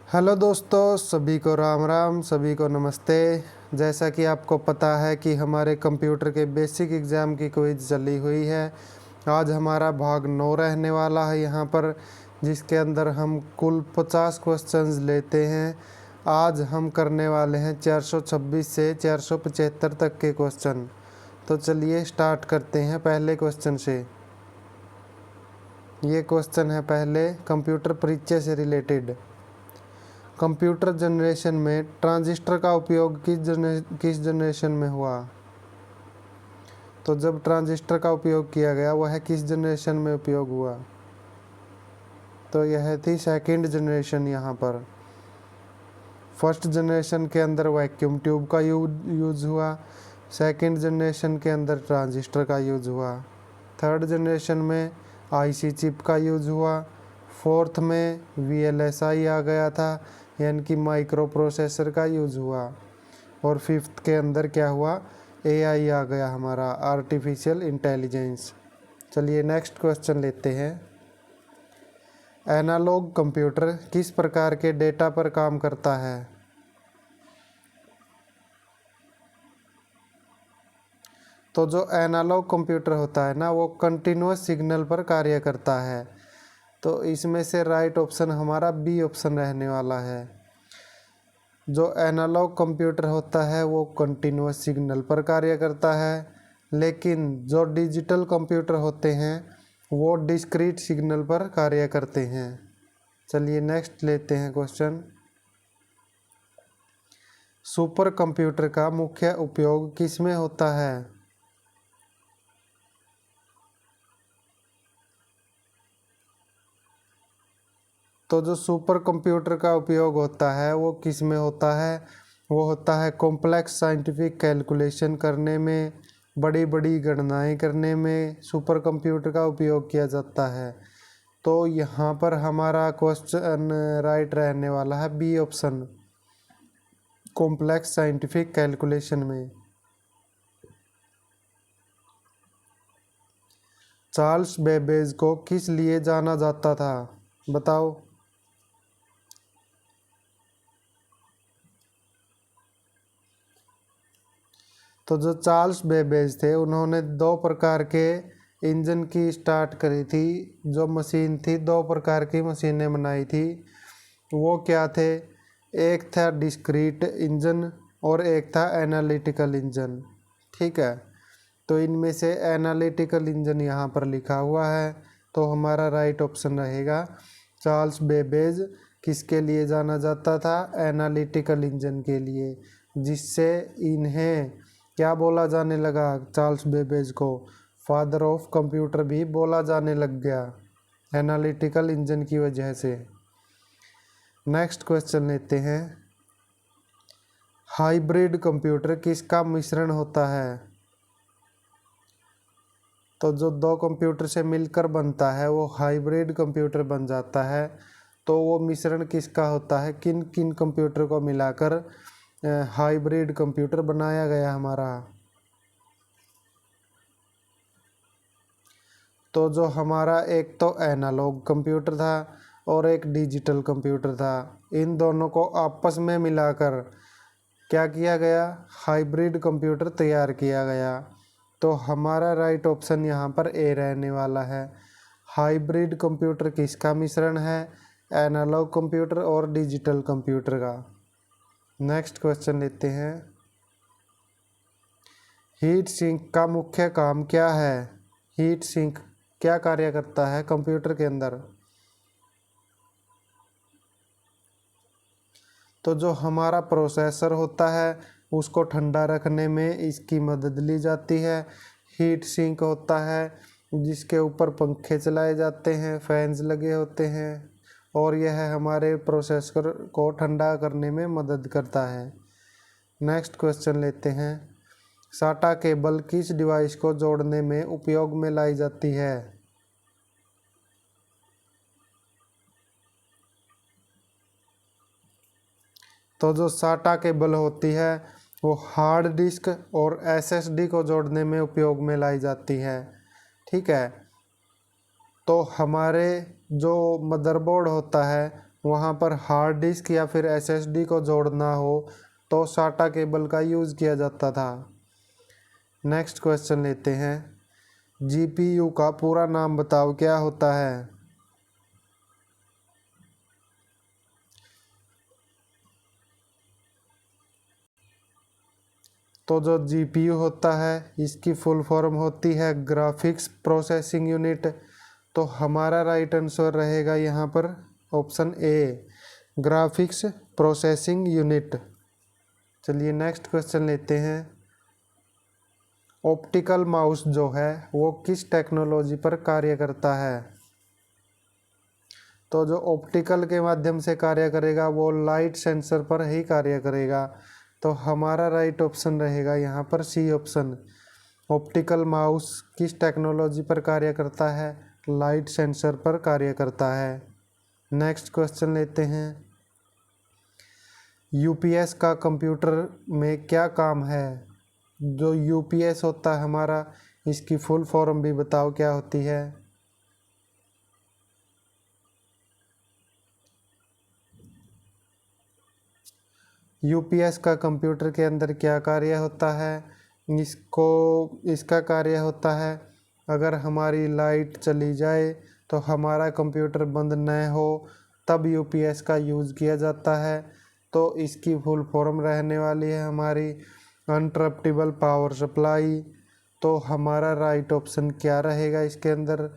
Hello दोस्तों, सभी को राम राम, सभी को नमस्ते। जैसा कि आपको पता है कि हमारे कंप्यूटर के बेसिक एग्ज़ाम की क्विज चली हुई है। आज हमारा भाग 9 रहने वाला है यहाँ पर, जिसके अंदर हम कुल 50 क्वेश्चंस लेते हैं। आज हम करने वाले हैं 426 से 475 तक के क्वेश्चन। तो चलिए स्टार्ट करते हैं पहले क्वेश्चन से। ये क्वेश्चन है पहले कंप्यूटर परिचय से रिलेटेड। कंप्यूटर जनरेशन में ट्रांजिस्टर का उपयोग किस जनरेशन में हुआ? तो जब ट्रांजिस्टर का उपयोग किया गया वह किस जनरेशन में उपयोग हुआ? तो यह थी सेकंड जनरेशन। यहाँ पर फर्स्ट जनरेशन के अंदर वैक्यूम ट्यूब का यूज़ हुआ, सेकंड जनरेशन के अंदर ट्रांजिस्टर का यूज़ हुआ, थर्ड जनरेशन में आईसी चिप का यूज़ हुआ, फोर्थ में VLSI आ गया था, यानी कि माइक्रो प्रोसेसर का यूज़ हुआ, और फिफ्थ के अंदर क्या हुआ? AI आ गया हमारा, आर्टिफिशियल इंटेलिजेंस। चलिए नेक्स्ट क्वेश्चन लेते हैं। एनालॉग कंप्यूटर किस प्रकार के डेटा पर काम करता है? तो जो एनालॉग कंप्यूटर होता है ना, वो कंटिन्यूअस सिग्नल पर कार्य करता है। तो इसमें से राइट ऑप्शन हमारा बी ऑप्शन रहने वाला है। जो एनालॉग कंप्यूटर होता है वो कंटिन्यूअस सिग्नल पर कार्य करता है, लेकिन जो डिजिटल कंप्यूटर होते हैं वो डिस्क्रीट सिग्नल पर कार्य करते हैं। चलिए नेक्स्ट लेते हैं क्वेश्चन। सुपर कंप्यूटर का मुख्य उपयोग किस में होता है? तो जो सुपर कंप्यूटर का उपयोग होता है वो किस में होता है? वो होता है कॉम्प्लेक्स साइंटिफिक कैलकुलेशन करने में, बड़ी बड़ी गणनाएं करने में सुपर कंप्यूटर का उपयोग किया जाता है। तो यहाँ पर हमारा क्वेश्चन राइट रहने वाला है B option, complex scientific calculation में। चार्ल्स बेबेज को किस लिए जाना जाता था? बताओ। तो जो चार्ल्स बेबेज थे उन्होंने दो प्रकार के इंजन की स्टार्ट करी थी। जो मशीन थी, दो प्रकार की मशीनें बनाई थी। वो क्या थे? एक था डिस्क्रीट इंजन और एक था एनालिटिकल इंजन। ठीक है, तो इनमें से एनालिटिकल इंजन यहाँ पर लिखा हुआ है, तो हमारा राइट ऑप्शन रहेगा चार्ल्स बेबेज किसके लिए जाना जाता था? एनालिटिकल इंजन के लिए, जिससे इन्हें क्या बोला जाने लगा? चार्ल्स बेबेज को फादर ऑफ कंप्यूटर भी बोला जाने लग गया, एनालिटिकल इंजन की वजह से। नेक्स्ट क्वेश्चन लेते हैं। हाइब्रिड कंप्यूटर किसका मिश्रण होता है? तो जो दो कंप्यूटर से मिलकर बनता है वो हाइब्रिड कंप्यूटर बन जाता है। तो वो मिश्रण किसका होता है? किन किन कंप्यूटर को मिलाकर हाइब्रिड कंप्यूटर बनाया गया हमारा? तो जो हमारा एक तो एनालॉग कंप्यूटर था और एक डिजिटल कंप्यूटर था, इन दोनों को आपस में मिलाकर क्या किया गया? हाइब्रिड कंप्यूटर तैयार किया गया। तो हमारा राइट ऑप्शन यहाँ पर ए रहने वाला है। हाइब्रिड कंप्यूटर किसका मिश्रण है? एनालॉग कंप्यूटर और डिजिटल कंप्यूटर का। नेक्स्ट क्वेश्चन लेते हैं। हीट सिंक का मुख्य काम क्या है? हीट सिंक क्या कार्य करता है कंप्यूटर के अंदर? तो जो हमारा प्रोसेसर होता है उसको ठंडा रखने में इसकी मदद ली जाती है। हीट सिंक होता है जिसके ऊपर पंखे चलाए जाते हैं, फैंस लगे होते हैं, और यह हमारे प्रोसेसर को ठंडा करने में मदद करता है। नेक्स्ट क्वेश्चन लेते हैं। साटा केबल किस डिवाइस को जोड़ने में उपयोग में लाई जाती है? तो जो साटा केबल होती है वो हार्ड डिस्क और SSD को जोड़ने में उपयोग में लाई जाती है। ठीक है, तो हमारे जो मदरबोर्ड होता है वहाँ पर हार्ड डिस्क या फिर एसएसडी को जोड़ना हो तो साटा केबल का यूज़ किया जाता था। नेक्स्ट क्वेश्चन लेते हैं, जीपीयू का पूरा नाम बताओ क्या होता है। तो जो जीपीयू होता है इसकी फुल फॉर्म होती है ग्राफिक्स प्रोसेसिंग यूनिट। तो हमारा राइट आंसर रहेगा यहाँ पर option A, graphics processing unit. चलिए नेक्स्ट क्वेश्चन लेते हैं, ऑप्टिकल माउस जो है वो किस टेक्नोलॉजी पर कार्य करता है। तो जो ऑप्टिकल के माध्यम से कार्य करेगा वो लाइट सेंसर पर ही कार्य करेगा। तो हमारा राइट ऑप्शन रहेगा यहाँ पर सी ऑप्शन, ऑप्टिकल माउस किस टेक्नोलॉजी पर कार्य करता है, लाइट सेंसर पर कार्य करता है। नेक्स्ट क्वेश्चन लेते हैं, यूपीएस का कंप्यूटर में क्या काम है। जो यूपीएस होता है हमारा, इसकी फुल फॉर्म भी बताओ क्या होती है। यूपीएस का कंप्यूटर के अंदर क्या कार्य होता है, इसका कार्य होता है अगर हमारी लाइट चली जाए तो हमारा कंप्यूटर बंद न हो तब यूपीएस का यूज़ किया जाता है। तो इसकी फुल फॉर्म रहने वाली है हमारी अनटरप्टेबल पावर सप्लाई। तो हमारा राइट ऑप्शन क्या रहेगा इसके अंदर,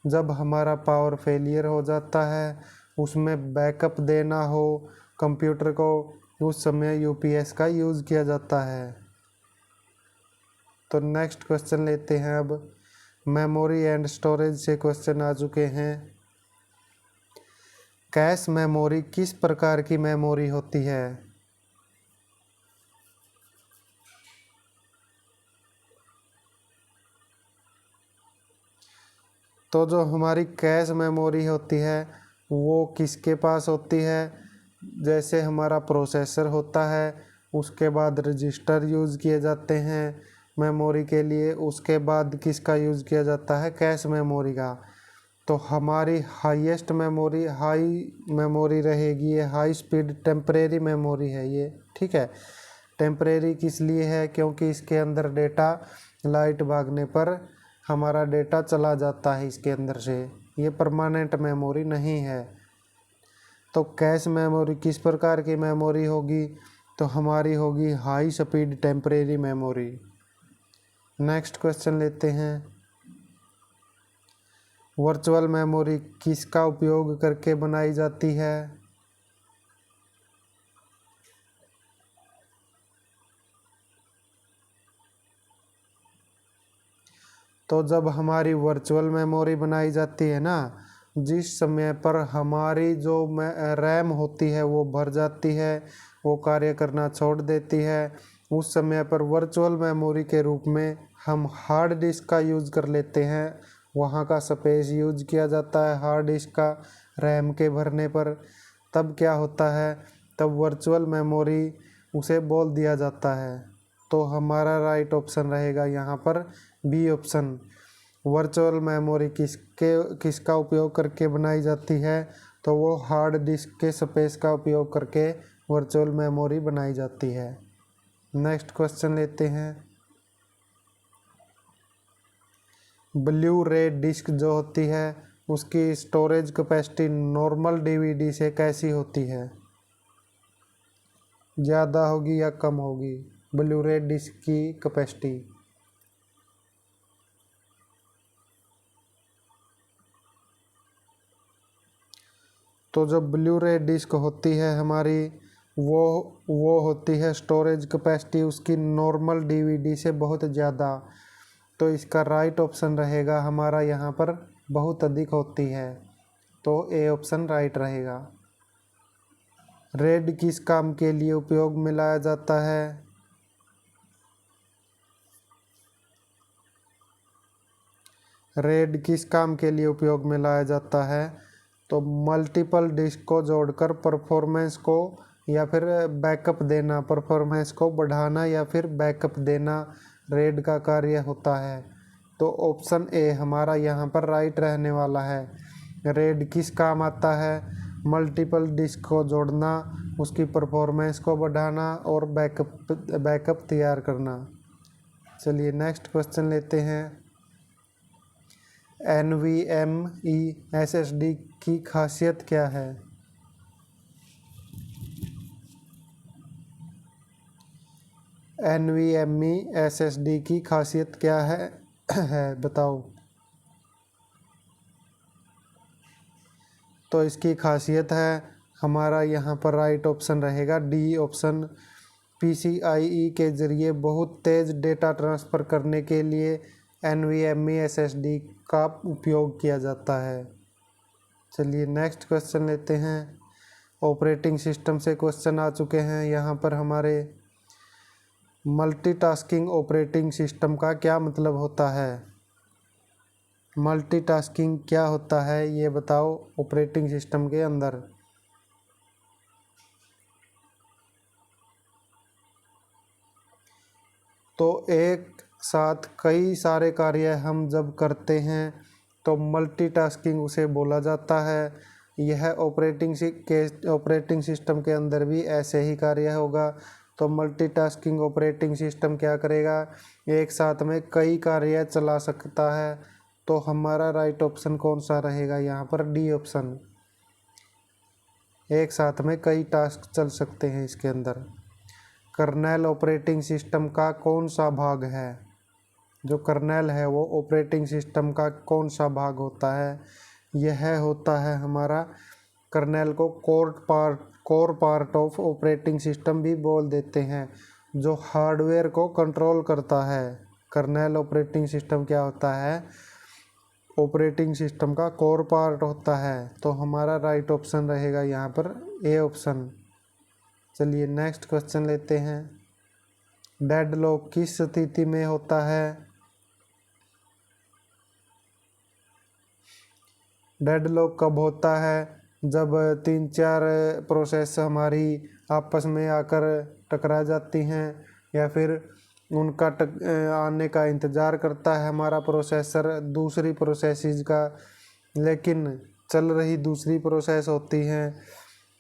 जब हमारा पावर फेलियर हो जाता है, उसमें बैकअप देना हो कंप्यूटर को, उस समय यूपीएस का यूज़ किया जाता है। तो नेक्स्ट क्वेश्चन लेते हैं, अब मेमोरी एंड स्टोरेज से क्वेश्चन आ चुके हैं। कैश मेमोरी किस प्रकार की मेमोरी होती है। तो जो हमारी कैश मेमोरी होती है वो किसके पास होती है, जैसे हमारा प्रोसेसर होता है, उसके बाद रजिस्टर यूज़ किए जाते हैं मेमोरी के लिए, उसके बाद किसका यूज़ किया जाता है, कैश मेमोरी का। तो हमारी हाईएस्ट मेमोरी हाई मेमोरी रहेगी, ये हाई स्पीड टेम्परेरी मेमोरी है ये, ठीक है। टेम्परेरी किस लिए है, क्योंकि इसके अंदर डेटा लाइट भागने पर हमारा डेटा चला जाता है इसके अंदर से, ये परमानेंट मेमोरी नहीं है। तो कैश मेमोरी किस प्रकार की मेमोरी होगी, तो हमारी होगी high speed temporary memory. Next question लेते हैं, वर्चुअल मेमोरी किसका उपयोग करके बनाई जाती है। तो जब हमारी वर्चुअल मेमोरी बनाई जाती है ना, जिस समय पर हमारी जो रैम होती है वो भर जाती है, वो कार्य करना छोड़ देती है, उस समय पर वर्चुअल मेमोरी के रूप में हम हार्ड डिस्क का यूज़ कर लेते हैं। वहाँ का स्पेस यूज किया जाता है हार्ड डिस्क का रैम के भरने पर। तब क्या होता है, तब वर्चुअल मेमोरी उसे बोल दिया जाता है। तो हमारा राइट ऑप्शन रहेगा यहाँ पर बी ऑप्शन, वर्चुअल मेमोरी किसका उपयोग करके बनाई जाती है, तो वो हार्ड डिस्क के स्पेस का उपयोग करके वर्चुअल मेमोरी बनाई जाती है। नेक्स्ट क्वेश्चन लेते हैं, ब्लू रे डिस्क जो होती है उसकी स्टोरेज कैपेसिटी नॉर्मल डीवीडी से कैसी होती है, ज़्यादा होगी या कम होगी ब्लू रे डिस्क की कैपेसिटी। तो जो ब्लू रे डिस्क होती है हमारी, वो होती है स्टोरेज कैपेसिटी उसकी नॉर्मल डीवीडी से बहुत ज़्यादा। तो इसका राइट ऑप्शन रहेगा हमारा यहाँ पर बहुत अधिक होती है, तो ए ऑप्शन राइट रहेगा। रेड किस काम के लिए उपयोग में लाया जाता है। रेड किस काम के लिए उपयोग में लाया जाता है, तो मल्टीपल डिस्क को जोड़कर परफॉर्मेंस को या फिर बैकअप देना, परफॉर्मेंस को बढ़ाना या फिर बैकअप देना रेड का कार्य होता है। तो ऑप्शन ए हमारा यहाँ पर राइट रहने वाला है। रेड किस काम आता है, मल्टीपल डिस्क को जोड़ना, उसकी परफॉर्मेंस को बढ़ाना और बैकअप तैयार करना। चलिए नेक्स्ट क्वेश्चन लेते हैं। NVMe SSD की खासियत क्या है? NVMe SSD की खासियत क्या है बताओ। तो इसकी खासियत है हमारा यहाँ पर राइट ऑप्शन रहेगा डी ऑप्शन। PCIe के ज़रिए बहुत तेज़ डेटा ट्रांसफ़र करने के लिए NVMe SSD का उपयोग किया जाता है। चलिए नेक्स्ट क्वेश्चन लेते हैं। ऑपरेटिंग सिस्टम से क्वेश्चन आ चुके हैं यहाँ पर हमारे। मल्टीटास्किंग ऑपरेटिंग सिस्टम का क्या मतलब होता है? मल्टीटास्किंग क्या होता है ये बताओ ऑपरेटिंग सिस्टम के अंदर। तो एक साथ कई सारे कार्य हम जब करते हैं तो मल्टीटास्किंग उसे बोला जाता है। यह ऑपरेटिंग सिस्टम के अंदर भी ऐसे ही कार्य होगा। तो मल्टीटास्किंग ऑपरेटिंग सिस्टम क्या करेगा? एक साथ में कई कार्य चला सकता है। तो हमारा राइट ऑप्शन कौन सा रहेगा यहाँ पर? D option. एक साथ में कई टास्क चल सकते हैं इसके अंदर। कर्नेल ऑपरेटिंग सिस्टम का कौन सा भाग है? जो कर्नेल है वो ऑपरेटिंग सिस्टम का कौन सा भाग होता है? यह होता है हमारा कर्नेल को core part of operating system भी बोल देते हैं, जो हार्डवेयर को कंट्रोल करता है। कर्नेल ऑपरेटिंग सिस्टम क्या होता है? ऑपरेटिंग सिस्टम का कोर पार्ट होता है। तो हमारा राइट ऑप्शन रहेगा यहाँ पर ए ऑप्शन। चलिए नेक्स्ट क्वेश्चन लेते हैं। डेडलॉक किस स्थिति में होता है? डेडलॉक कब होता है? जब 3-4 प्रोसेस हमारी आपस में आकर टकरा जाती हैं या फिर उनका आने का इंतज़ार करता है हमारा प्रोसेसर दूसरी प्रोसेसेस का, लेकिन चल रही दूसरी प्रोसेस होती हैं।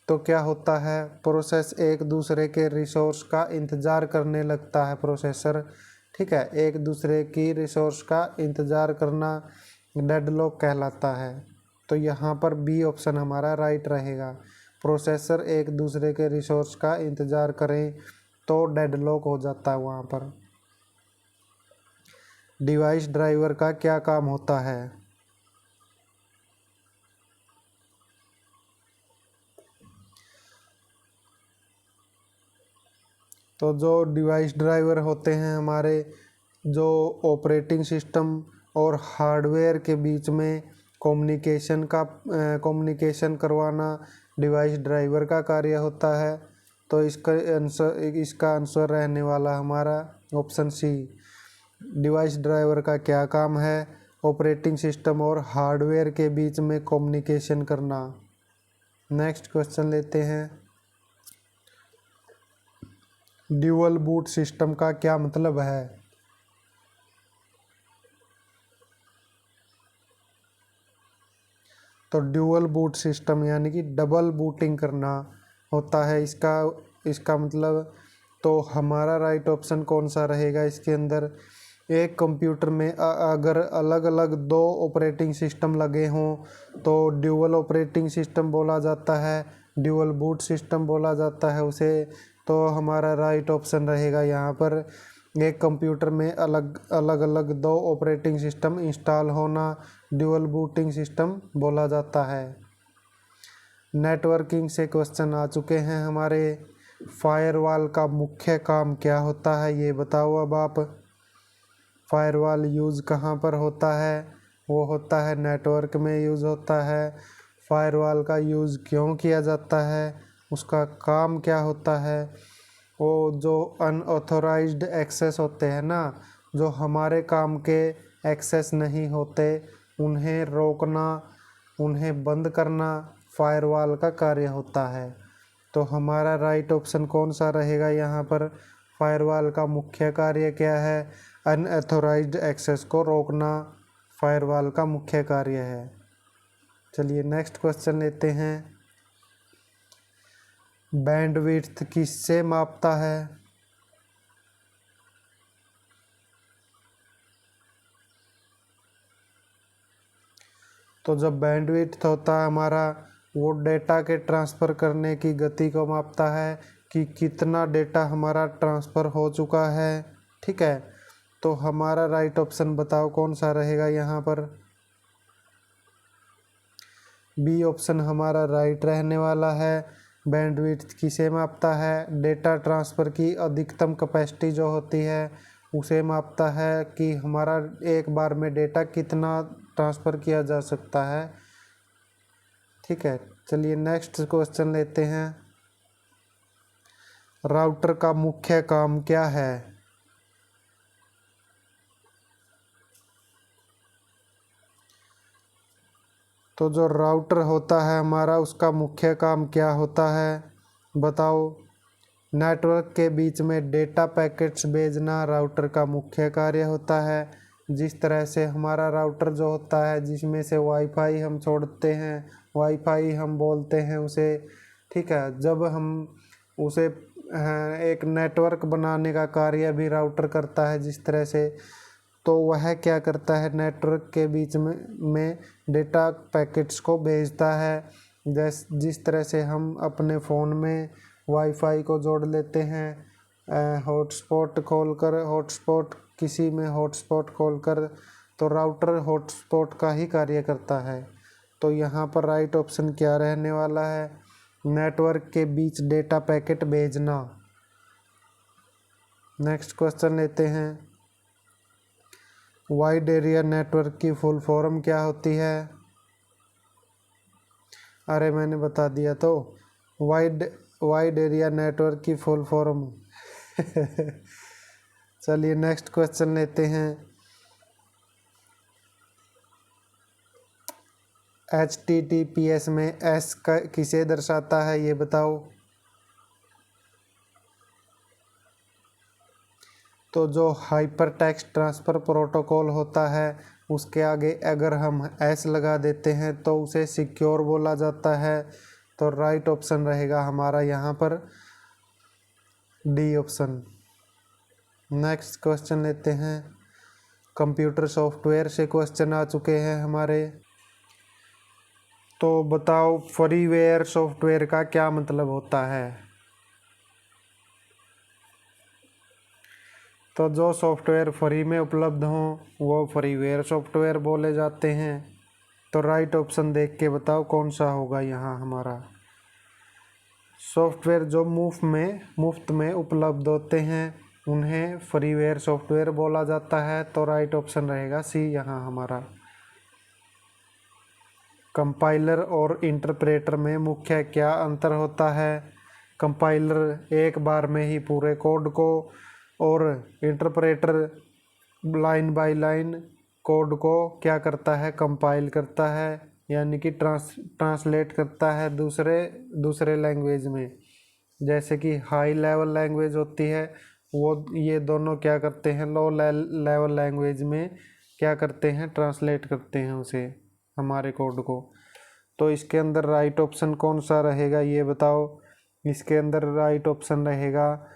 तो क्या होता है? प्रोसेस एक दूसरे के रिसोर्स का इंतज़ार करने लगता है प्रोसेसर। ठीक है, एक दूसरे की रिसोर्स का इंतज़ार करना डेडलॉक कहलाता है। तो यहाँ पर बी ऑप्शन हमारा राइट रहेगा। प्रोसेसर एक दूसरे के रिसोर्स का इंतज़ार करें तो डेडलॉक हो जाता है वहाँ पर। डिवाइस ड्राइवर का क्या काम होता है? तो जो डिवाइस ड्राइवर होते हैं हमारे, जो ऑपरेटिंग सिस्टम और हार्डवेयर के बीच में कम्युनिकेशन करवाना डिवाइस ड्राइवर का कार्य होता है। तो इसका आंसर रहने वाला हमारा ऑप्शन सी। डिवाइस ड्राइवर का क्या काम है? ऑपरेटिंग सिस्टम और हार्डवेयर के बीच में कम्युनिकेशन करना। नेक्स्ट क्वेश्चन लेते हैं। ड्यूअल बूट सिस्टम का क्या मतलब है? तो ड्यूअल बूट सिस्टम यानी कि डबल बूटिंग करना होता है इसका मतलब। तो हमारा राइट ऑप्शन कौन सा रहेगा इसके अंदर? एक कंप्यूटर में अगर अलग अलग 2 ऑपरेटिंग सिस्टम लगे हों तो ड्यूअल ऑपरेटिंग सिस्टम बोला जाता है, ड्यूअल बूट सिस्टम बोला जाता है उसे। तो हमारा राइट ऑप्शन रहेगा यहाँ पर एक कंप्यूटर में अलग अलग 2 ऑपरेटिंग सिस्टम इंस्टॉल होना ड्यूअल बूटिंग सिस्टम बोला जाता है। नेटवर्किंग से क्वेश्चन आ चुके हैं हमारे। फायरवॉल का मुख्य काम क्या होता है ये बताओ अब आप। फायरवॉल यूज़ कहाँ पर होता है? वो होता है नेटवर्क में यूज़ होता है। फायरवॉल का यूज़ क्यों किया जाता है? उसका काम क्या होता है? वो जो अनऑथोराइज्ड एक्सेस होते हैं ना, जो हमारे काम के एक्सेस नहीं होते, उन्हें रोकना, उन्हें बंद करना फायरवॉल का कार्य होता है। तो हमारा राइट ऑप्शन कौन सा रहेगा यहाँ पर? फायरवॉल का मुख्य कार्य क्या है? अनऑथोराइज्ड एक्सेस को रोकना फायरवॉल का मुख्य कार्य है। चलिए नेक्स्ट क्वेश्चन लेते हैं। बैंडविड्थ किससे मापता है? तो जब बैंडविड्थ होता है हमारा, वो डेटा के ट्रांसफ़र करने की गति को मापता है कि कितना डेटा हमारा ट्रांसफ़र हो चुका है। ठीक है, तो हमारा राइट ऑप्शन बताओ कौन सा रहेगा यहाँ पर? बी ऑप्शन हमारा राइट रहने वाला है। बैंडविड्थ किसे मापता है? डेटा ट्रांसफ़र की अधिकतम कैपेसिटी जो होती है उसे मापता है कि हमारा एक बार में डेटा कितना ट्रांसफ़र किया जा सकता है। ठीक है, चलिए नेक्स्ट क्वेश्चन लेते हैं। राउटर का मुख्य काम क्या है? तो जो राउटर होता है हमारा, उसका मुख्य काम क्या होता है बताओ? नेटवर्क के बीच में डेटा पैकेट्स भेजना राउटर का मुख्य कार्य होता है। जिस तरह से हमारा राउटर जो होता है, जिसमें से वाईफाई हम छोड़ते हैं, वाईफाई हम बोलते हैं उसे। ठीक है, जब हम उसे एक नेटवर्क बनाने का कार्य भी राउटर करता है जिस तरह से, तो वह क्या करता है, नेटवर्क के बीच में डेटा पैकेट्स को भेजता है। जिस तरह से हम अपने फ़ोन में वाईफाई को जोड़ लेते हैं हॉटस्पॉट खोलकर, किसी में हॉटस्पॉट खोलकर, तो राउटर हॉटस्पॉट का ही कार्य करता है। तो यहाँ पर राइट ऑप्शन क्या रहने वाला है? नेटवर्क के बीच डेटा पैकेट भेजना। नेक्स्ट क्वेश्चन लेते हैं। वाइड एरिया नेटवर्क की फुल फॉर्म क्या होती है? अरे मैंने बता दिया तो, वाइड एरिया नेटवर्क की फुल फॉर्म। चलिए नेक्स्ट क्वेश्चन लेते हैं। HTTPS में एस किसे दर्शाता है ये बताओ? तो जो हाइपर टेक्स्ट ट्रांसफ़र प्रोटोकॉल होता है, उसके आगे अगर हम एस लगा देते हैं तो उसे सिक्योर बोला जाता है। तो राइट ऑप्शन रहेगा हमारा यहाँ पर डी ऑप्शन। नेक्स्ट क्वेश्चन लेते हैं। कंप्यूटर सॉफ्टवेयर से क्वेश्चन आ चुके हैं हमारे। तो बताओ फ्रीवेयर सॉफ्टवेयर का क्या मतलब होता है? तो जो सॉफ्टवेयर फ्री में उपलब्ध हों वो फ्रीवेयर सॉफ्टवेयर बोले जाते हैं। तो राइट ऑप्शन देख के बताओ कौन सा होगा यहाँ हमारा? सॉफ्टवेयर जो मुफ्त में उपलब्ध होते हैं उन्हें फ्रीवेयर सॉफ्टवेयर बोला जाता है। तो राइट ऑप्शन रहेगा सी यहाँ हमारा। कंपाइलर और इंटरप्रेटर में मुख्य क्या अंतर होता है? कंपाइलर एक बार में ही पूरे कोड को, और interpreter line by line code को क्या करता है, कंपाइल करता है, यानी कि ट्रांसलेट करता है दूसरे लैंग्वेज में। जैसे कि हाई लेवल लैंग्वेज होती है, वो ये दोनों क्या करते हैं, लो लेवल लैंग्वेज में क्या करते हैं, ट्रांसलेट करते हैं उसे, हमारे कोड को। तो इसके अंदर राइट ऑप्शन कौन सा रहेगा ये बताओ? इसके अंदर राइट ऑप्शन रहेगा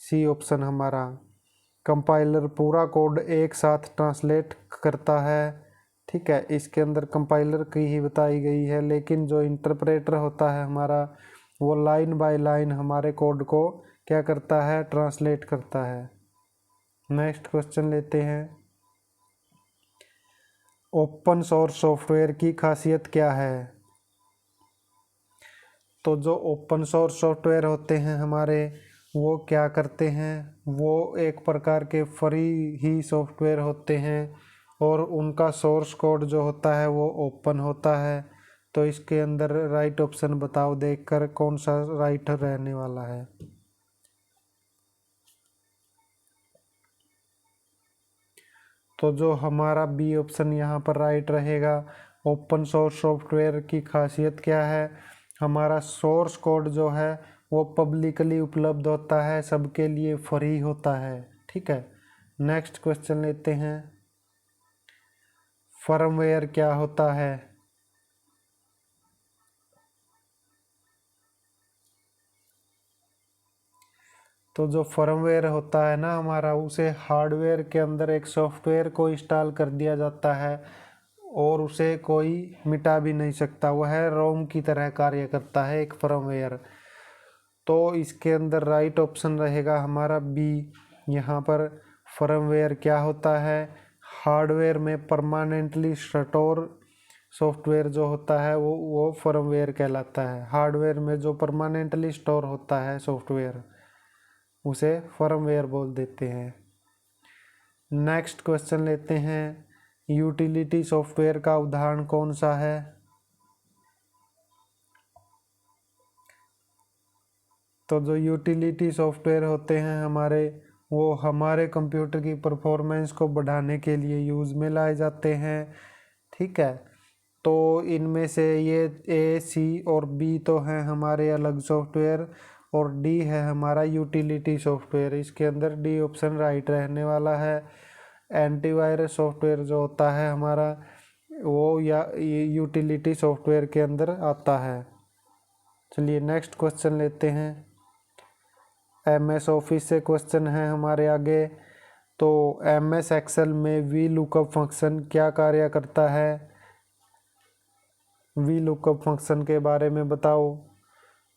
सी ऑप्शन हमारा। कंपाइलर पूरा कोड एक साथ ट्रांसलेट करता है। ठीक है, इसके अंदर कंपाइलर की ही बताई गई है, लेकिन जो इंटरप्रेटर होता है हमारा, वो लाइन बाय लाइन हमारे कोड को क्या करता है, ट्रांसलेट करता है। नेक्स्ट क्वेश्चन लेते हैं। ओपन सोर्स सॉफ्टवेयर की खासियत क्या है? तो जो ओपन सोर्स सॉफ्टवेयर होते हैं हमारे, वो क्या करते हैं, वो एक प्रकार के फ्री ही सॉफ्टवेयर होते हैं और उनका सोर्स कोड जो होता है वो ओपन होता है। तो इसके अंदर राइट ऑप्शन बताओ देखकर कौन सा राइट रहने वाला है? तो जो हमारा बी ऑप्शन यहाँ पर राइट रहेगा। ओपन सोर्स सॉफ्टवेयर की खासियत क्या है? हमारा सोर्स कोड जो है वो पब्लिकली उपलब्ध होता है, सबके लिए फ्री होता है। ठीक है, नेक्स्ट क्वेश्चन लेते हैं। फर्मवेयर क्या होता है? तो जो फर्मवेयर होता है ना हमारा, उसे हार्डवेयर के अंदर एक सॉफ्टवेयर को इंस्टॉल कर दिया जाता है और उसे कोई मिटा भी नहीं सकता। वह रोम की तरह कार्य करता है एक फर्मवेयर। तो इसके अंदर राइट ऑप्शन रहेगा हमारा बी। यहाँ पर फर्मवेयर क्या होता है? हार्डवेयर में परमानेंटली स्टोर सॉफ्टवेयर जो होता है वो फर्मवेयर कहलाता है। हार्डवेयर में जो परमानेंटली स्टोर होता है सॉफ्टवेयर, उसे फर्मवेयर बोल देते हैं। नेक्स्ट क्वेश्चन लेते हैं, यूटिलिटी सॉफ्टवेयर का उदाहरण कौन सा है? तो जो यूटिलिटी सॉफ्टवेयर होते हैं हमारे, वो हमारे कंप्यूटर की परफॉर्मेंस को बढ़ाने के लिए यूज़ में लाए जाते हैं। ठीक है, तो इनमें से ये ए, सी और बी तो हैं हमारे अलग सॉफ्टवेयर, और डी है हमारा यूटिलिटी सॉफ्टवेयर। इसके अंदर डी ऑप्शन राइट रहने वाला है। एंटीवायरस सॉफ्टवेयर जो होता है हमारा, वो या यूटिलिटी सॉफ्टवेयर के अंदर आता है। चलिए नेक्स्ट क्वेश्चन लेते हैं। एमएस ऑफिस से क्वेश्चन है हमारे आगे। तो एमएस एक्सेल में वी लुकअप फंक्शन क्या कार्य करता है? वी लुकअप फंक्शन के बारे में बताओ।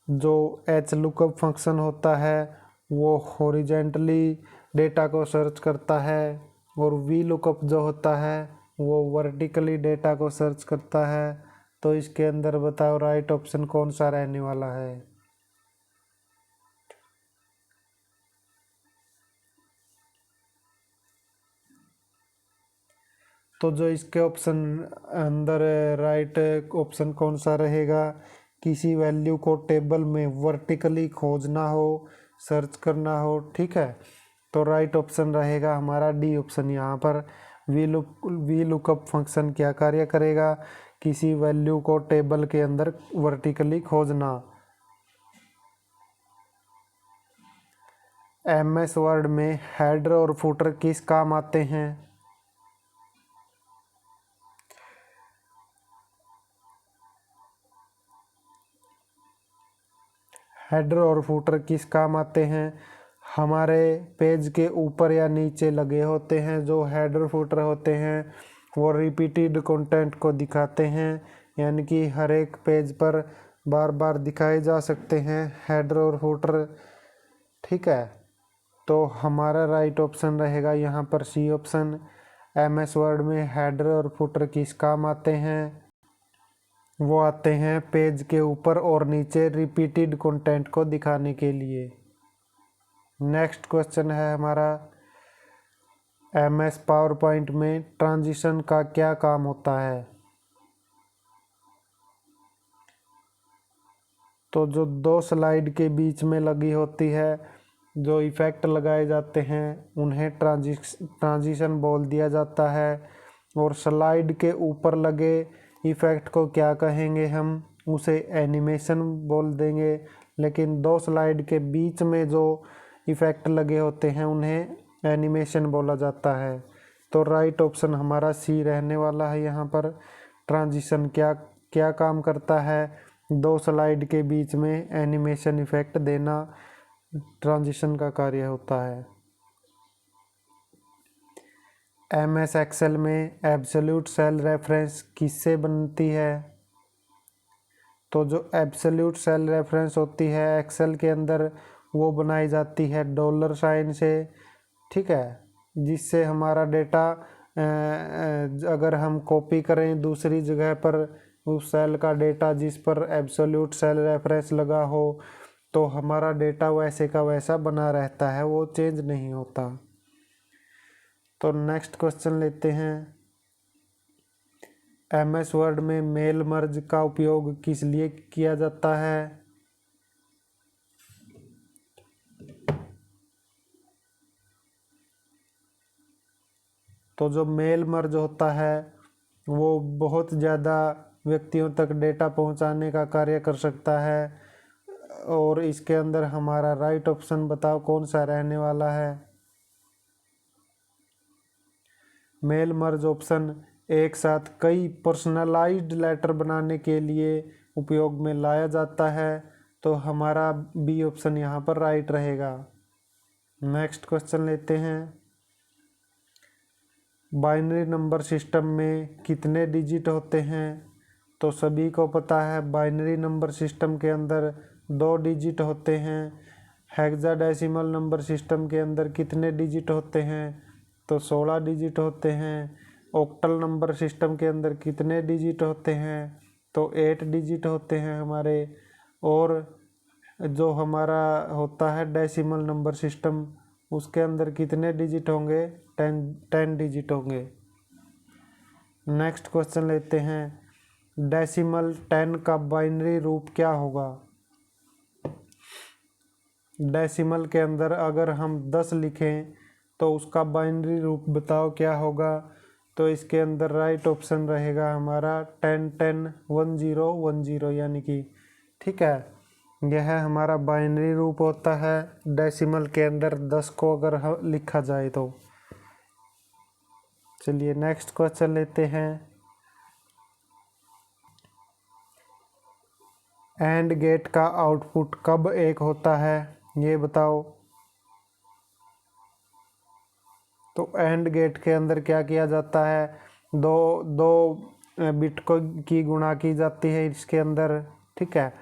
जो एच लुकअप फंक्शन होता है वो हॉरिजेंटली डेटा को सर्च करता है, और वी लुकअप जो होता है वो वर्टिकली डेटा को सर्च करता है। तो इसके अंदर बताओ राइट ऑप्शन कौन सा रहने वाला है? तो जो इसके ऑप्शन अंदर राइट ऑप्शन कौन सा रहेगा? किसी वैल्यू को टेबल में वर्टिकली खोजना हो, सर्च करना हो। ठीक है, तो राइट ऑप्शन रहेगा हमारा डी ऑप्शन। यहाँ पर वी लुकअप फंक्शन क्या कार्य करेगा? किसी वैल्यू को टेबल के अंदर वर्टिकली खोजना। एमएस वर्ड में हेडर और फुटर किस काम आते हैं? हेडर और फुटर किस काम आते हैं? हमारे पेज के ऊपर या नीचे लगे होते हैं। जो हेडर फुटर होते हैं वो रिपीटेड कंटेंट को दिखाते हैं, यानी कि हर एक पेज पर बार बार दिखाए जा सकते हैं हेडर और फुटर। ठीक है, तो हमारा राइट ऑप्शन रहेगा यहाँ पर सी ऑप्शन। एमएस वर्ड में हेडर और फुटर किस काम आते हैं? वो आते हैं पेज के ऊपर और नीचे रिपीटेड कंटेंट को दिखाने के लिए। नेक्स्ट क्वेश्चन है हमारा, एमएस पावर पॉइंट में ट्रांजिशन का क्या काम होता है? तो जो दो स्लाइड के बीच में लगी होती है, जो इफ़ेक्ट लगाए जाते हैं, उन्हें ट्रांजिशन बोल दिया जाता है। और स्लाइड के ऊपर लगे इफ़ेक्ट को क्या कहेंगे हम? उसे एनिमेशन बोल देंगे। लेकिन दो स्लाइड के बीच में जो इफ़ेक्ट लगे होते हैं उन्हें एनिमेशन बोला जाता है। तो राइट ऑप्शन हमारा सी रहने वाला है। यहाँ पर ट्रांजिशन क्या क्या काम करता है? दो स्लाइड के बीच में एनिमेशन इफ़ेक्ट देना ट्रांजिशन का कार्य होता है। एमएस एक्सेल में एब्सोल्यूट सेल रेफरेंस किससे बनती है? तो जो एब्सोल्यूट सेल रेफरेंस होती है एक्सेल के अंदर, वो बनाई जाती है डॉलर साइन से। ठीक है, जिससे हमारा डेटा अगर हम कॉपी करें दूसरी जगह पर उस सेल का डेटा जिस पर एब्सोल्यूट सेल रेफरेंस लगा हो, तो हमारा डेटा वैसे का वैसा बना रहता है, वो चेंज नहीं होता। तो नेक्स्ट क्वेश्चन लेते हैं। एमएस वर्ड में मेल मर्ज का उपयोग किस लिए किया जाता है? तो जो मेल मर्ज होता है वो बहुत ज़्यादा व्यक्तियों तक डेटा पहुंचाने का कार्य कर सकता है। और इसके अंदर हमारा राइट ऑप्शन बताओ कौन सा रहने वाला है? मेल मर्ज ऑप्शन एक साथ कई पर्सनलाइज्ड लेटर बनाने के लिए उपयोग में लाया जाता है। तो हमारा बी ऑप्शन यहाँ पर राइट रहेगा। नेक्स्ट क्वेश्चन लेते हैं। बाइनरी नंबर सिस्टम में कितने डिजिट होते हैं? तो सभी को पता है बाइनरी नंबर सिस्टम के अंदर 2 डिजिट होते हैं। हेक्साडेसिमल नंबर सिस्टम के अंदर कितने डिजिट होते हैं? तो 16 डिजिट होते हैं। ऑक्टल नंबर सिस्टम के अंदर कितने डिजिट होते हैं? तो 8 डिजिट होते हैं हमारे। और जो हमारा होता है डेसिमल नंबर सिस्टम, उसके अंदर कितने डिजिट होंगे? 10 डिजिट होंगे। नेक्स्ट क्वेश्चन लेते हैं। डेसिमल 10 का बाइनरी रूप क्या होगा? डेसिमल के अंदर अगर हम 10 लिखें तो उसका बाइनरी रूप बताओ क्या होगा? तो इसके अंदर राइट ऑप्शन रहेगा हमारा 10 10 1 0 1 0, यानी कि ठीक है, यह हमारा बाइनरी रूप होता है डेसिमल के अंदर 10 को अगर लिखा जाए तो। चलिए नेक्स्ट क्वेश्चन लेते हैं। एंड गेट का आउटपुट कब 1 होता है, ये बताओ। तो एंड गेट के अंदर क्या किया जाता है? दो दो बिट को की गुणा की जाती है इसके अंदर, ठीक है।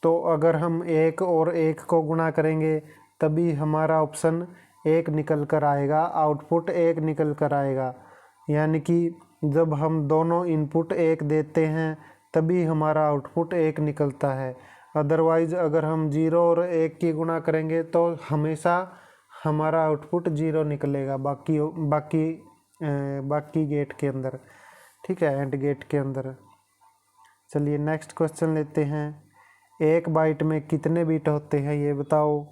तो अगर हम 1 और 1 को गुणा करेंगे तभी हमारा ऑप्शन 1 निकल कर आएगा, आउटपुट 1 निकल कर आएगा। यानी कि जब हम दोनों इनपुट 1 देते हैं तभी हमारा आउटपुट 1 निकलता है। अदरवाइज अगर हम 0 और 1 की गुणा करेंगे तो हमेशा हमारा आउटपुट 0 निकलेगा बाकी गेट के अंदर, ठीक है, एंड गेट के अंदर। चलिए नेक्स्ट क्वेश्चन लेते हैं। 1 बाइट में कितने बिट होते हैं, ये बताओ।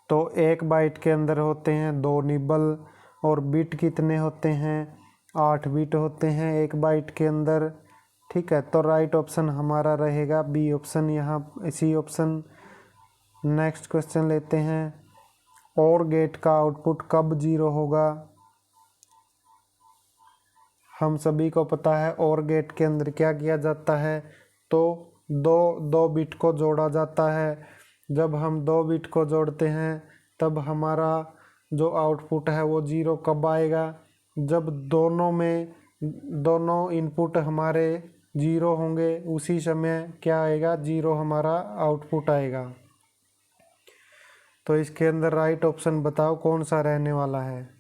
तो 1 बाइट के अंदर होते हैं 2 निबल। और बिट कितने होते हैं? 8 बिट होते हैं 1 बाइट के अंदर, ठीक है। तो राइट ऑप्शन हमारा रहेगा बी ऑप्शन, यहाँ सी ऑप्शन। नेक्स्ट क्वेश्चन लेते हैं। और गेट का आउटपुट कब 0 होगा? हम सभी को पता है और गेट के अंदर क्या किया जाता है? तो दो बिट को जोड़ा जाता है। जब हम 2 बिट को जोड़ते हैं तब हमारा जो आउटपुट है वो 0 कब आएगा? जब दोनों इनपुट हमारे 0 होंगे, उसी समय क्या आएगा? 0 हमारा आउटपुट आएगा। तो इसके अंदर राइट ऑप्शन बताओ कौन सा रहने वाला है।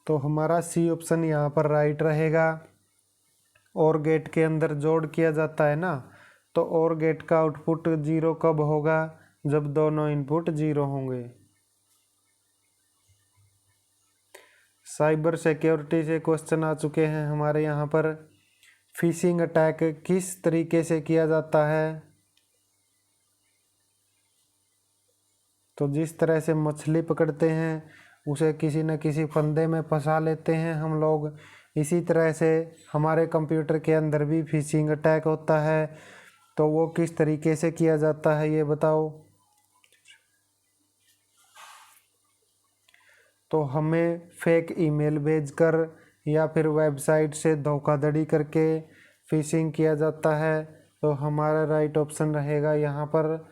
तो हमारा सी ऑप्शन यहाँ पर राइट रहेगा। और गेट के अंदर जोड़ किया जाता है ना, तो और गेट का आउटपुट 0 कब होगा? जब दोनों इनपुट 0 होंगे। साइबर सिक्योरिटी से क्वेश्चन आ चुके हैं हमारे यहाँ पर। फिशिंग अटैक किस तरीके से किया जाता है? तो जिस तरह से मछली पकड़ते हैं उसे किसी न किसी फंदे में फंसा लेते हैं हम लोग, इसी तरह से हमारे कंप्यूटर के अंदर भी फिशिंग अटैक होता है। तो वो किस तरीके से किया जाता है, ये बताओ। तो हमें फेक ईमेल भेजकर या फिर वेबसाइट से धोखाधड़ी करके फिशिंग किया जाता है। तो हमारा राइट ऑप्शन रहेगा यहाँ पर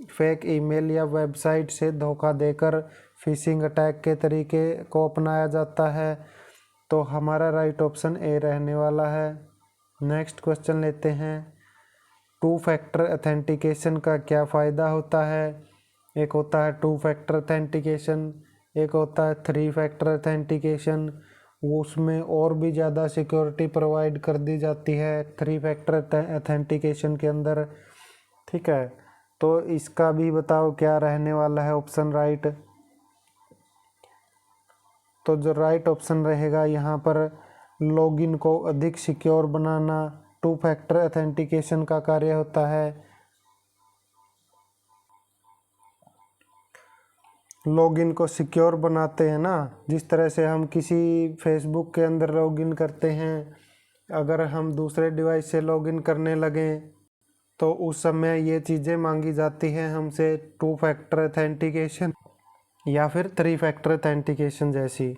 फेक ईमेल या वेबसाइट से धोखा देकर फिशिंग अटैक के तरीके को अपनाया जाता है। तो हमारा राइट ऑप्शन ए रहने वाला है। नेक्स्ट क्वेश्चन लेते हैं। 2 फैक्टर अथेंटिकेशन का क्या फ़ायदा होता है? एक होता है 2 फैक्टर अथेंटिकेशन, एक होता है 3 फैक्टर अथेंटिकेशन। उसमें और भी ज़्यादा सिक्योरिटी प्रोवाइड कर दी जाती है 3 फैक्टर अथेंटिकेशन के अंदर, ठीक है। तो इसका भी बताओ क्या रहने वाला है ऑप्शन राइट। तो जो राइट ऑप्शन रहेगा यहाँ पर, लॉगिन को अधिक सिक्योर बनाना 2 फैक्टर अथेंटिकेशन का कार्य होता है। लॉगिन को सिक्योर बनाते हैं ना, जिस तरह से हम किसी फेसबुक के अंदर लॉगिन करते हैं, अगर हम दूसरे डिवाइस से लॉगिन करने लगें तो उस समय ये चीज़ें मांगी जाती हैं हमसे, 2 फैक्टर अथेंटिकेशन या फिर 3 फैक्टर अथेंटिकेशन जैसी।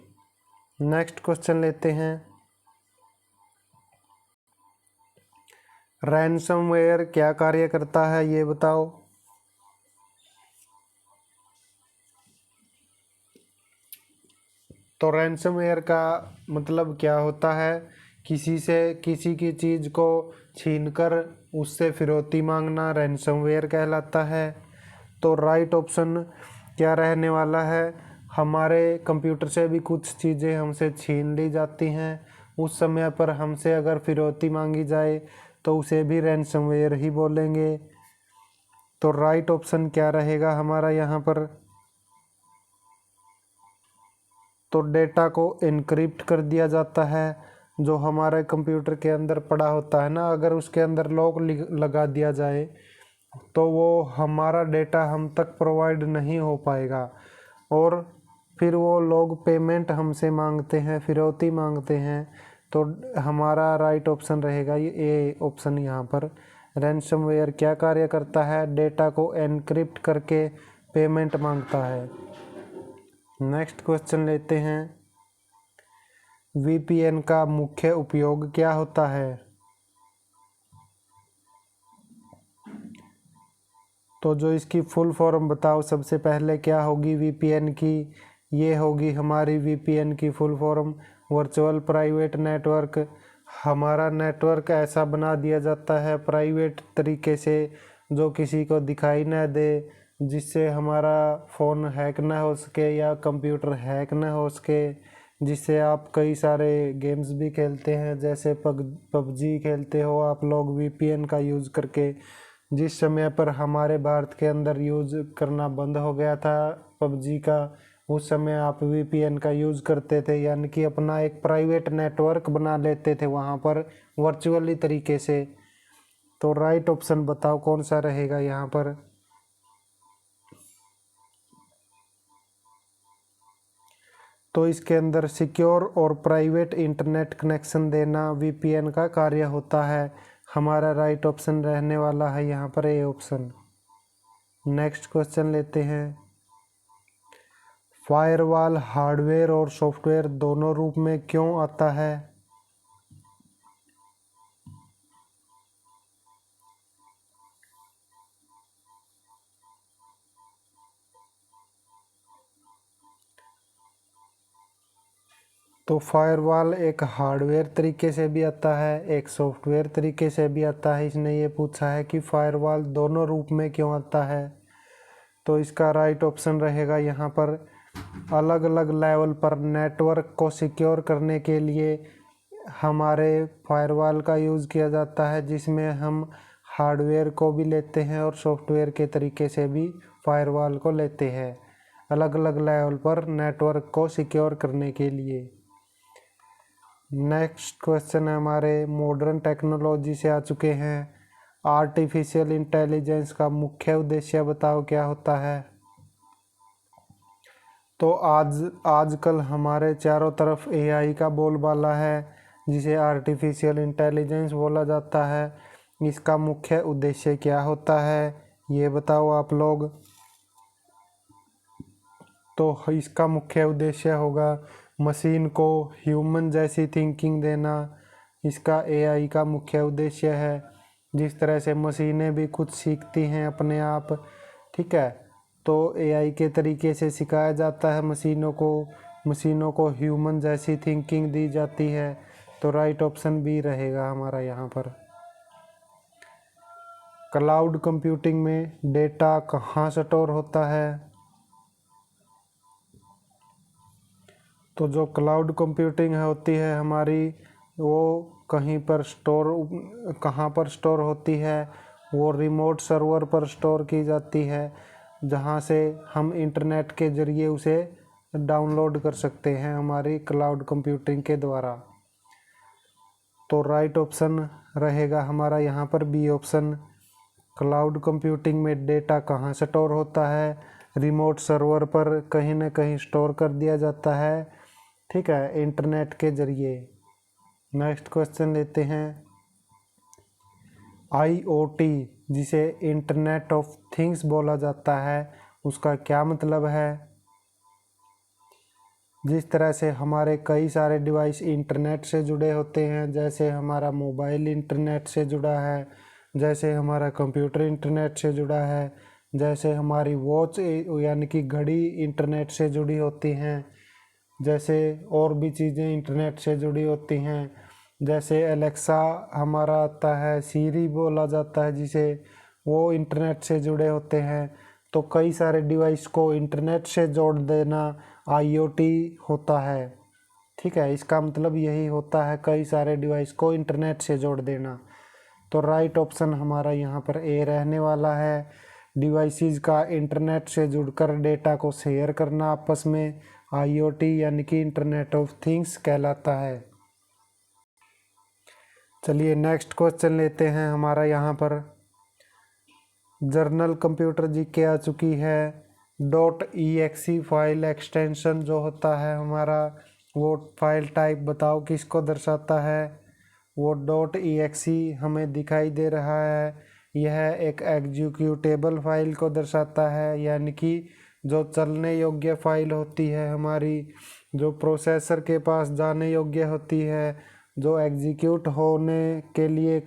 नेक्स्ट क्वेश्चन लेते हैं। रैनसमवेयर क्या कार्य करता है ये बताओ। तो रैनसमवेयर का मतलब क्या होता है, किसी से किसी की चीज़ को छीनकर उससे फिरौती मांगना रैनसमवेयर कहलाता है। तो राइट ऑप्शन क्या रहने वाला है, हमारे कंप्यूटर से भी कुछ चीज़ें हमसे छीन ली जाती हैं, उस समय पर हमसे अगर फिरौती मांगी जाए तो उसे भी रैनसमवेयर ही बोलेंगे। तो राइट ऑप्शन क्या रहेगा हमारा यहाँ पर, तो डेटा को एनक्रिप्ट कर दिया जाता है। जो हमारे कंप्यूटर के अंदर पड़ा होता है ना, अगर उसके अंदर लॉक लगा दिया जाए तो वो हमारा डेटा हम तक प्रोवाइड नहीं हो पाएगा, और फिर वो लोग पेमेंट हमसे मांगते हैं, फिरौती मांगते हैं। तो हमारा राइट ऑप्शन रहेगा ये ऑप्शन यहाँ पर। रैनसमवेयर क्या कार्य करता है, डेटा को एनक्रिप्ट करके पेमेंट मांगता है। नेक्स्ट क्वेश्चन लेते हैं, वीपीएन का मुख्य उपयोग क्या होता है। तो जो इसकी फुल फॉर्म बताओ सबसे पहले क्या होगी वीपीएन की, ये होगी हमारी वीपीएन की full form, virtual private network. हमारा नेटवर्क ऐसा बना दिया जाता है प्राइवेट तरीके से, जो किसी को दिखाई ना दे, जिससे हमारा फ़ोन हैक ना हो सके या कंप्यूटर हैक ना हो सके, जिससे आप कई सारे गेम्स भी खेलते हैं, जैसे पबजी खेलते हो आप लोग वीपीएन का यूज़ करके। जिस समय पर हमारे भारत के अंदर यूज़ करना बंद हो गया था पबजी का, उस समय आप वीपीएन का यूज़ करते थे, यानी कि अपना एक प्राइवेट नेटवर्क बना लेते थे वहाँ पर वर्चुअली तरीके से। तो राइट ऑप्शन बताओ कौन सा रहेगा यहाँ पर। तो इसके अंदर सिक्योर और प्राइवेट इंटरनेट कनेक्शन देना वीपीएन का कार्य होता है। हमारा राइट ऑप्शन रहने वाला है यहाँ पर ए ऑप्शन। नेक्स्ट क्वेश्चन लेते हैं, फायरवॉल हार्डवेयर और सॉफ्टवेयर दोनों रूप में क्यों आता है। तो फायरवॉल एक हार्डवेयर तरीके से भी आता है, एक सॉफ्टवेयर तरीके से भी आता है। इसने ये पूछा है कि फायरवॉल दोनों रूप में क्यों आता है। तो इसका राइट ऑप्शन रहेगा यहाँ पर, अलग अलग लेवल पर नेटवर्क को सिक्योर करने के लिए हमारे फायरवॉल का यूज़ किया जाता है, जिसमें हम हार्डवेयर को भी लेते हैं और सॉफ्टवेयर के तरीके से भी फायरवॉल को लेते हैं, अलग अलग लेवल पर नेटवर्क को सिक्योर करने के लिए। नेक्स्ट क्वेश्चन है हमारे, मॉडर्न टेक्नोलॉजी से आ चुके हैं, आर्टिफिशियल इंटेलिजेंस का मुख्य उद्देश्य बताओ क्या होता है। तो आजकल हमारे चारों तरफ एआई का बोलबाला है, जिसे आर्टिफिशियल इंटेलिजेंस बोला जाता है। इसका मुख्य उद्देश्य क्या होता है ये बताओ आप लोग। तो इसका मुख्य उद्देश्य होगा मशीन को ह्यूमन जैसी थिंकिंग देना, इसका एआई का मुख्य उद्देश्य है। जिस तरह से मशीनें भी कुछ सीखती हैं अपने आप, ठीक है, तो एआई के तरीके से सिखाया जाता है मशीनों को ह्यूमन जैसी थिंकिंग दी जाती है। तो राइट ऑप्शन बी रहेगा हमारा यहाँ पर। क्लाउड कंप्यूटिंग में डेटा कहाँ स्टोर होता है। तो जो क्लाउड कंप्यूटिंग होती है हमारी, वो कहाँ पर स्टोर होती है, वो रिमोट सर्वर पर स्टोर की जाती है, जहाँ से हम इंटरनेट के ज़रिए उसे डाउनलोड कर सकते हैं हमारी क्लाउड कंप्यूटिंग के द्वारा। तो राइट ऑप्शन रहेगा हमारा यहाँ पर बी ऑप्शन। क्लाउड कंप्यूटिंग में डेटा कहाँ स्टोर होता है, रिमोट सर्वर पर कहीं ना कहीं स्टोर कर दिया जाता है, ठीक है, इंटरनेट के ज़रिए। नेक्स्ट क्वेश्चन लेते हैं, आईओटी जिसे इंटरनेट ऑफ थिंग्स बोला जाता है, उसका क्या मतलब है। जिस तरह से हमारे कई सारे डिवाइस इंटरनेट से जुड़े होते हैं, जैसे हमारा मोबाइल इंटरनेट से जुड़ा है, जैसे हमारा कंप्यूटर इंटरनेट से जुड़ा है, जैसे हमारी वॉच यानी कि घड़ी इंटरनेट से जुड़ी होती हैं, जैसे और भी चीज़ें इंटरनेट से जुड़ी होती हैं, जैसे एलेक्सा हमारा आता है, सीरी बोला जाता है जिसे, वो इंटरनेट से जुड़े होते हैं। तो कई सारे डिवाइस को इंटरनेट से जोड़ देना आईओटी होता है। ठीक है, इसका मतलब यही होता है, कई सारे डिवाइस को इंटरनेट से जोड़ देना। तो राइट ऑप्शन हमारा यहाँ पर ए रहने वाला है। डिवाइसेस का इंटरनेट से जुड़कर डेटा को शेयर करना आपस में आईओटी यानी कि इंटरनेट ऑफ थिंग्स कहलाता है। चलिए नेक्स्ट क्वेश्चन लेते हैं। हमारा यहाँ पर जर्नल कंप्यूटर जीके आ चुकी है। .exe फाइल एक्सटेंशन जो होता है हमारा, वो फाइल टाइप बताओ किसको दर्शाता है। वो .exe हमें दिखाई दे रहा है, यह एक एग्जीक्यूटेबल फाइल को दर्शाता है, यानी कि जो चलने योग्य फाइल होती है हमारी, जो प्रोसेसर के पास जाने योग्य होती है, जो एग्जीक्यूट होने के लिए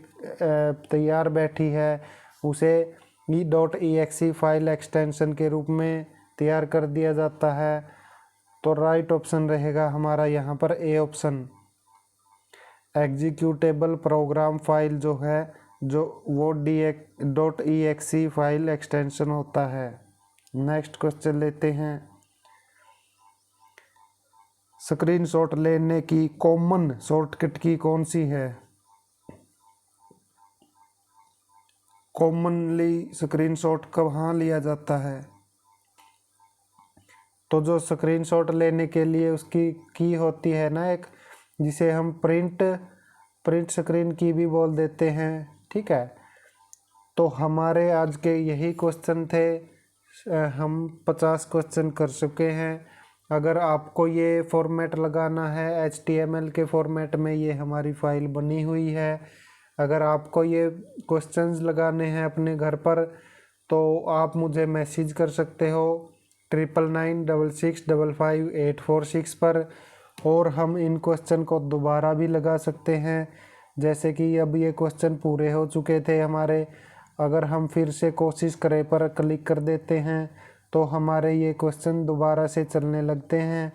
तैयार बैठी है, उसे .exe फाइल एक्सटेंशन के रूप में तैयार कर दिया जाता है। तो राइट ऑप्शन रहेगा हमारा यहाँ पर A option. Executable program file जो है, जो वो .exe फाइल एक्सटेंशन होता है। नेक्स्ट क्वेश्चन लेते हैं। स्क्रीनशॉट लेने की कॉमन शॉर्टकट की कौन सी है। कॉमनली स्क्रीनशॉट कहाँ लिया जाता है। तो जो स्क्रीनशॉट लेने के लिए उसकी की होती है ना एक, जिसे हम प्रिंट स्क्रीन की भी बोल देते हैं। ठीक है, तो हमारे आज के यही क्वेश्चन थे। हम 50 क्वेश्चन कर चुके हैं। अगर आपको ये फॉर्मेट लगाना है, HTML के फॉर्मेट में ये हमारी फाइल बनी हुई है। अगर आपको ये क्वेश्चंस लगाने हैं अपने घर पर, तो आप मुझे मैसेज कर सकते हो 9996655846 पर, और हम इन क्वेश्चन को दोबारा भी लगा सकते हैं। जैसे कि अब ये क्वेश्चन पूरे हो चुके थे हमारे, अगर हम फिर से कोशिश करें पर क्लिक कर देते हैं तो हमारे ये क्वेश्चन दोबारा से चलने लगते हैं।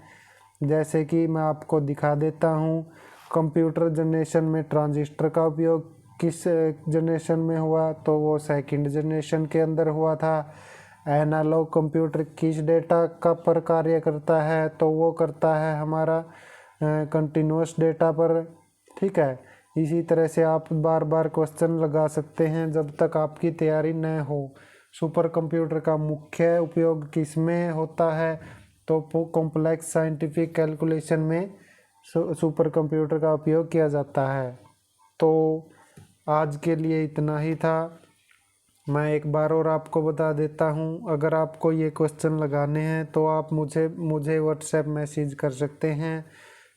जैसे कि मैं आपको दिखा देता हूँ, कंप्यूटर जनरेशन में ट्रांजिस्टर का उपयोग किस जनरेशन में हुआ, तो वो सेकंड जनरेशन के अंदर हुआ था। एनालॉग कंप्यूटर किस डेटा का पर कार्य करता है, तो वो करता है हमारा कंटिन्यूअस डेटा पर। ठीक है, इसी तरह से आप बार बार क्वेश्चन लगा सकते हैं जब तक आपकी तैयारी न हो। सुपर कंप्यूटर का मुख्य उपयोग किस में होता है, तो कॉम्प्लेक्स साइंटिफिक कैलकुलेशन में सुपर कंप्यूटर का उपयोग किया जाता है। तो आज के लिए इतना ही था। मैं एक बार और आपको बता देता हूँ, अगर आपको ये क्वेश्चन लगाने हैं तो आप मुझे व्हाट्सएप मैसेज कर सकते हैं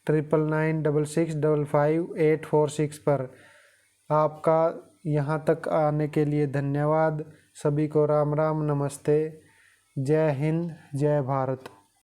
9996655846 पर। आपका यहाँ तक आने के लिए धन्यवाद। सभी को राम राम, नमस्ते, जय हिंद, जय भारत।